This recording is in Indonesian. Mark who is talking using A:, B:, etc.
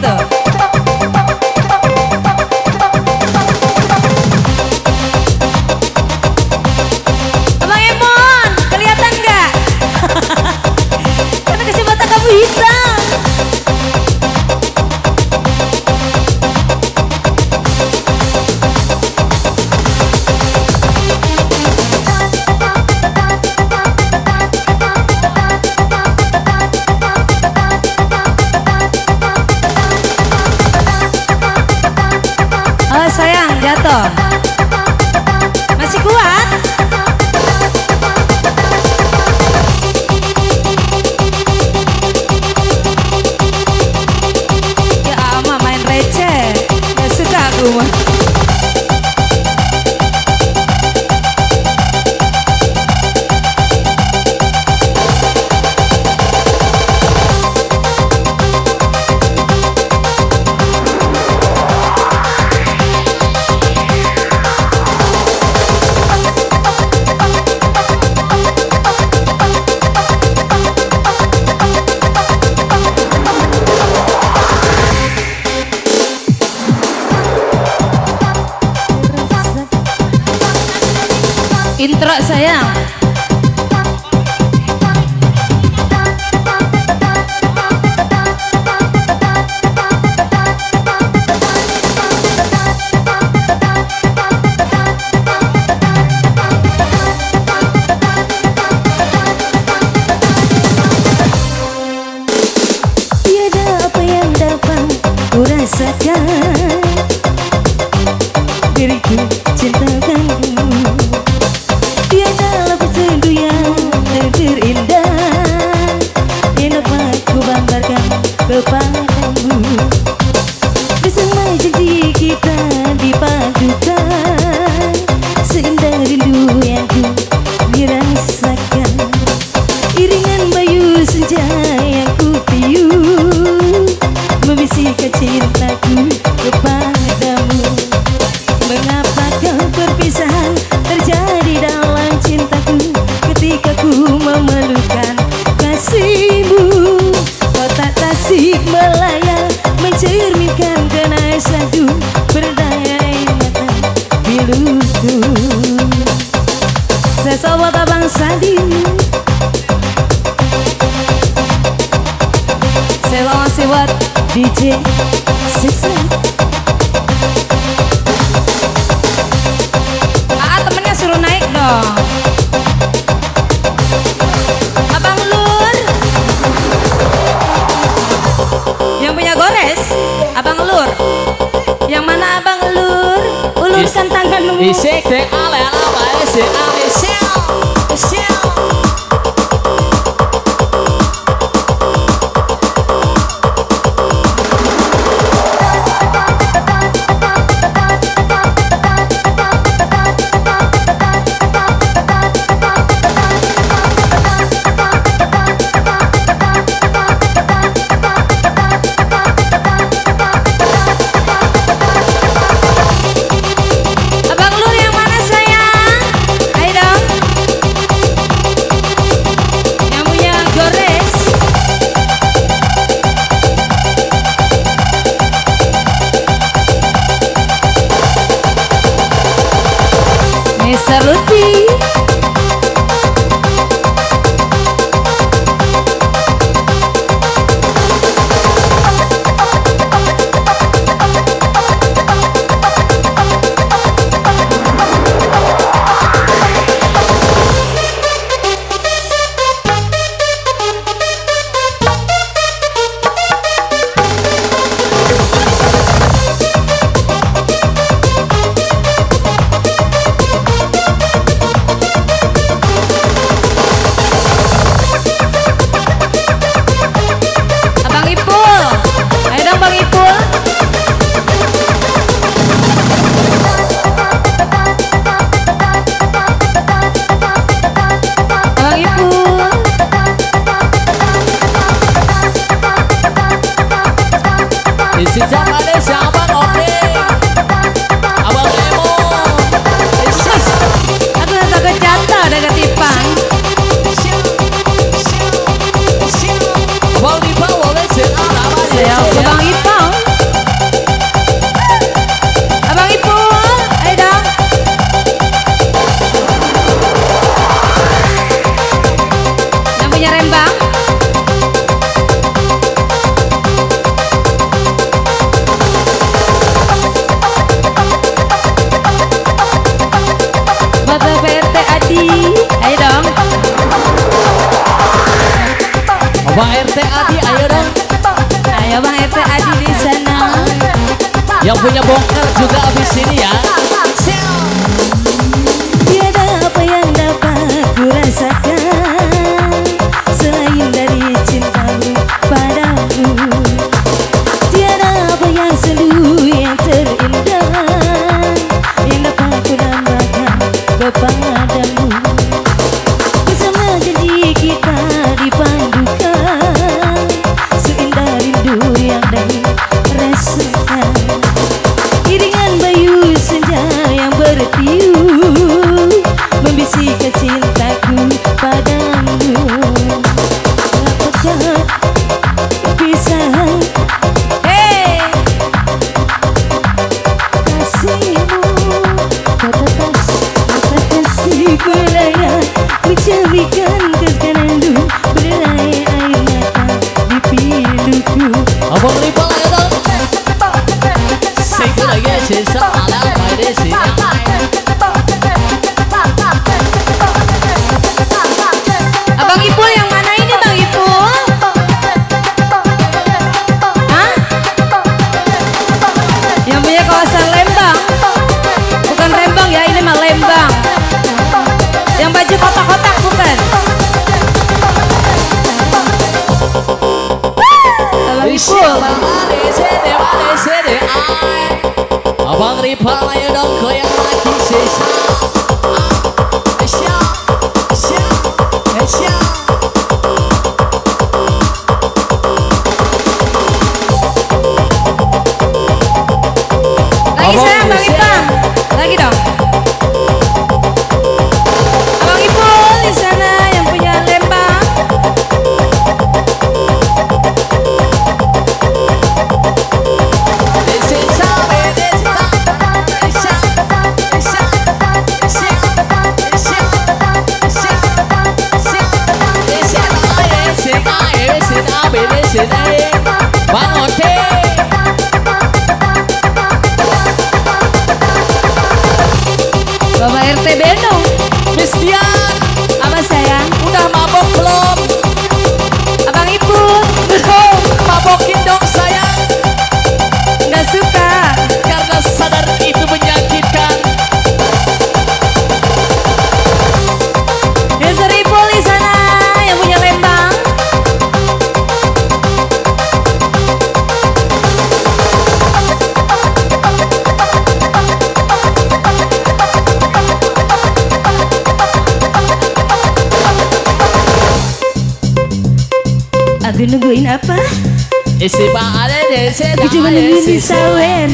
A: tuh. Abang Emon, kelihatan nggak? Karena kacamata kamu hitam. Oh sayang, jatuh. Masih kuat? Ya ama main receh. Gak suka aku mah. Intro sayang.
B: Tiada apa yang dapat ku rasakan, diriku cintakanmu. Tiada lebih sungguh yang terindah yang dapat ku banggakan kepadamu. Bersama janji kita dipadukan, seindah rindu yang ku dirasakan. Iringan bayu senja yang ku tiup, membisikkan cintaku kepadamu. Mengapakah perpisahan terjadi dalam cintaku ketika ku memerlukan kasihmu? Kotak tasik melayang mencerminkan kenasadu berdaya mata piluku. Sesobat Abang Sandi, saya masih buat DJ Siksa.
A: Suruh naik dong. Abang Lur yang punya gores. Abang Lur, yang mana Abang Lur? Ulurkan tanganmu.
C: Isik dek ale ala isik ale sial sial.
A: Abang Lur yang mana sayang? Ayo dong. Yang punya gores. Mister Lutfi.
C: Sejak ada siapa ngopeng Abang Emo.
A: Aku udah takut jatuh ada ketipan.
C: Abang Ipang boleh jalan.
A: Saya Abang Ipang.
C: Bang RT Adi ayo dong.
A: Ayo Bang RT Adi di sana.
C: Yang punya bongkar juga abis ini ya.
B: Tiada apa yang dapat ku rasakan selain dari cintamu padamu. Tiada apa yang selalu yang terindah yang dapat ku dambakan kepadamu. Bersama janji kita dipandukan seindah rindu yang dan rasakan. Iringan bayu senja yang bertiup membisikkan cintaku padamu. Apakah bisa
A: Hey,
B: kasihmu kata kasih beraya mencarikan kekananmu berai air mata di piluku.
C: Abang Rival ayo dong. Sing lagi sisa malam pada sini.
A: Abang Ipul yang mana ini Bang Ipul? Hah? Yang punya kawasan Lembang? Bukan Rembang ya, ini mah Lembang. Yang baju kotak-kotak bukan? Abang Ipul.
C: Abang Rival ayo dong goyang lagi sisa. Asia, Asia, Asia.
A: Lagi
C: Abang
A: sayang Bang
C: Ipul.
A: Ipang. Lagi dong. Abang Ipul di sana yang punya Lembang.
C: Bang Ote.
A: Bapak RT Beno.
C: Mistian,
A: Apa sayang?
C: udah mabok belum?
A: Abang Ipul.
C: Belum, mabokin dong sayang.
A: Nggak suka.
C: Karena sadar itu menyakitkan.
A: Dancer Ipul di sana yang punya Lembang.
B: Aku nungguin apa?
C: Isi pak ada desi,
B: Aku cuma nungguin di sawen.